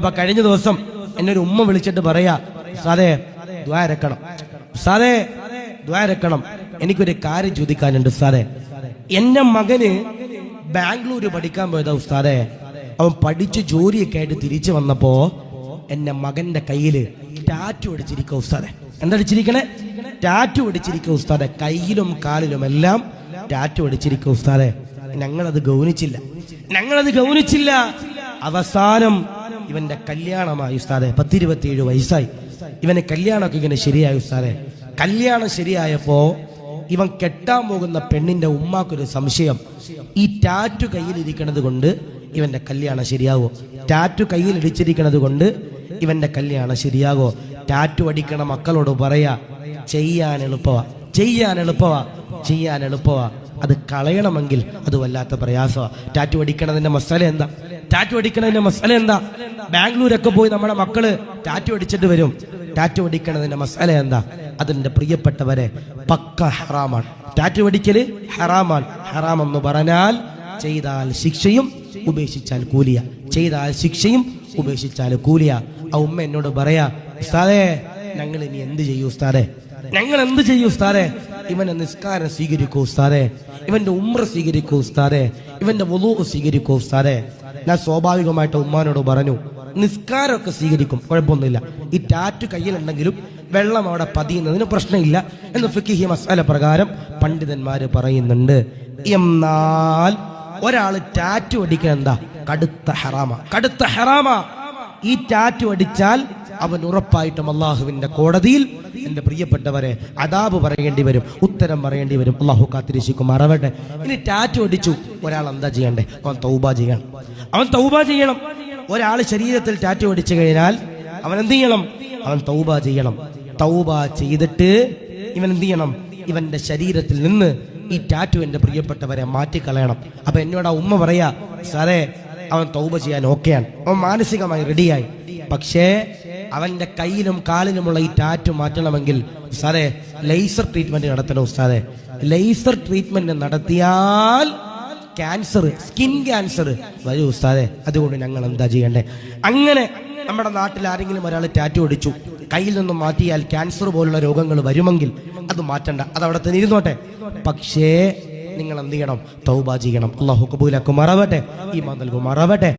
അപ്പൊ കഴിഞ്ഞ ദിവസം എന്നെ ഒരു ഉമ്മ വിളിച്ചിട്ട് പറയാ, ഉസ്താദേ ദുആ ഇറക്കണം, ഉസ്താദേ ദുആ ഇറക്കണം, എനിക്കൊരു കാര്യം ചോദിക്കാനുണ്ട് ഉസ്താദേ. എന്റെ മകന് ബാംഗ്ലൂര് പഠിക്കാൻ പോയതാ ഉസ്താദേ. അവൻ പഠിച്ച് ജോലിയൊക്കെ ആയിട്ട് തിരിച്ചു വന്നപ്പോ എന്റെ മകന്റെ കയ്യില് ടാറ്റു അടിച്ചിരിക്കുക ഉസ്താദേ. എന്താ അടിച്ചിരിക്കണേ? ടാറ്റു അടിച്ചിരിക്കുക ഉസ്താദേ. കയ്യിലും കാലിലും എല്ലാം ടാറ്റു അടിച്ചിരിക്കുക ഉസ്താദേ. ഞങ്ങളത് ഗൗനിച്ചില്ല. അവസാനം ഇവന്റെ കല്യാണമായി ഉസ്താദെ. 10-27 വയസ്സായി. ഇവന് കല്യാണമൊക്കെ ഇങ്ങനെ ശരിയായി ഉസ്താദെ. കല്യാണം ശരിയായപ്പോ ഇവൻ കെട്ടാൻ പോകുന്ന പെണ്ണിന്റെ ഉമ്മാക്കൊരു സംശയം, ഈ ടാറ്റു കയ്യിലിരിക്കണത് കൊണ്ട് ഇവന്റെ കല്യാണം ശരിയാവോ? ടാറ്റു കയ്യിൽ ഇടിച്ചിരിക്കണത് കൊണ്ട് ഇവന്റെ കല്യാണം ശരിയാകോ? ടാറ്റു അടിക്കണ മക്കളോട് പറയാ, ചെയ്യാൻ എളുപ്പവാ, അത് കളയണമെങ്കിൽ അത് വല്ലാത്ത പ്രയാസമാണ്. ടാറ്റു അടിക്കണതിന്റെ മസാല എന്താ? ബാംഗ്ലൂരൊക്കെ പോയി നമ്മുടെ മക്കള് ടാറ്റു അടിച്ചിട്ട് വരും. ടാറ്റു അടിക്കണതിന്റെ മസാല എന്താ? അതിന്റെ പ്രിയപ്പെട്ടവരെ, പക്ക ഹറാമാണ്. ടാറ്റു അടിക്കല് ഹറാമാണ്. ഹറാം എന്ന് പറഞ്ഞാൽ ചെയ്താൽ ശിക്ഷയും ഉപേക്ഷിച്ചാൽ കൂലിയ. ആ ഉമ്മ എന്നോട് പറയാ, ഉസ്താദേ ഞങ്ങൾ ഇനി എന്ത് ചെയ്യൂ ഉസ്താദേ? ഇവന്റെ നിസ്കാരം സ്വീകരിക്കൂ ഉസ്താദേ, ഇവന്റെ ഉംറ സ്വീകരിക്കൂ ഉസ്താദേ, ഇവന്റെ വുളൂ സ്വീകരിക്കൂ ഉസ്താദേ. ഞാൻ സ്വാഭാവികമായിട്ട് ഉമ്മാനോട് പറഞ്ഞു, നിസ്കാരമൊക്കെ സ്വീകരിക്കും, കുഴപ്പമൊന്നുമില്ല. ഈ ടാറ്റു കയ്യിലുണ്ടെങ്കിലും വെള്ളം അവിടെ പതിയുന്നതിന് പ്രശ്നമില്ല എന്ന് ഫിഖ്ഹി മസ്അല പ്രകാരം പണ്ഡിതന്മാര് പറയുന്നുണ്ട്. എന്നാൽ ഒരാള് ടാറ്റു അടിക്കാൻ എന്താ? കടുത്ത ഹറാമാ. ഈ ടാറ്റു അടിച്ചാൽ അവൻ ഉറപ്പായിട്ടും അള്ളാഹുവിന്റെ കോടതിയിൽ, എന്റെ പ്രിയപ്പെട്ടവരെ, അദാബ് പറയേണ്ടി വരും, ഉത്തരം പറയേണ്ടി വരും. അള്ളാഹു കാത്തിരക്ഷിക്കുമാറാവട്ടെ. ഇനി ടാറ്റു അടിച്ചു, ഒരാൾ എന്താ ചെയ്യണ്ടേ? അവൻ തൗബ ചെയ്യണം. ഒരാൾ ശരീരത്തിൽ ടാറ്റു അടിച്ചു കഴിഞ്ഞാൽ അവൻ എന്ത് ചെയ്യണം? അവൻ തൗബ ചെയ്യണം. തൗബ ചെയ്തിട്ട് ഇവൻ എന്ത് ചെയ്യണം? ഇവന്റെ ശരീരത്തിൽ നിന്ന് ഈ ടാറ്റു, എന്റെ പ്രിയപ്പെട്ടവരെ, മാറ്റിക്കളയണം. അപ്പൊ എന്നോട് ആ ഉമ്മ പറയാ, സാറേ അവൻ തൗബ ചെയ്യാൻ ഓക്കെയാണ്, അവൻ മാനസികമായി റെഡിയായി. പക്ഷേ അവന്റെ കയ്യിലും കാലിലുമുള്ള ഈ ടാറ്റു മാറ്റണമെങ്കിൽ ഉസ്താദെ ലേസർ ട്രീറ്റ്മെന്റ് നടത്തണം ഉസ്താദെ. ലേസർ ട്രീറ്റ്മെന്റ് നടത്തിയാൽ സ്കിൻ ക്യാൻസർ വരും ഉസ്താദെ. അതുകൊണ്ട് ഞങ്ങൾ എന്താ ചെയ്യണ്ടേ? അങ്ങനെ നമ്മുടെ നാട്ടിൽ ആരെങ്കിലും ഒരാൾ ടാറ്റു അടിച്ചു, കയ്യിൽ നിന്നും മാറ്റിയാൽ ക്യാൻസർ പോലുള്ള രോഗങ്ങൾ വരുമെങ്കിൽ അത് മാറ്റണ്ട, അത് അവിടെ തന്നെ ഇരുന്നോട്ടെ. പക്ഷേ നിങ്ങൾ എന്ത് ചെയ്യണം? തൗബ ചെയ്യണം. അല്ലാഹു ഖബൂലാക്കുമാറാവട്ടെ, ഈമാൻ നൽകുമാറാവട്ടെ.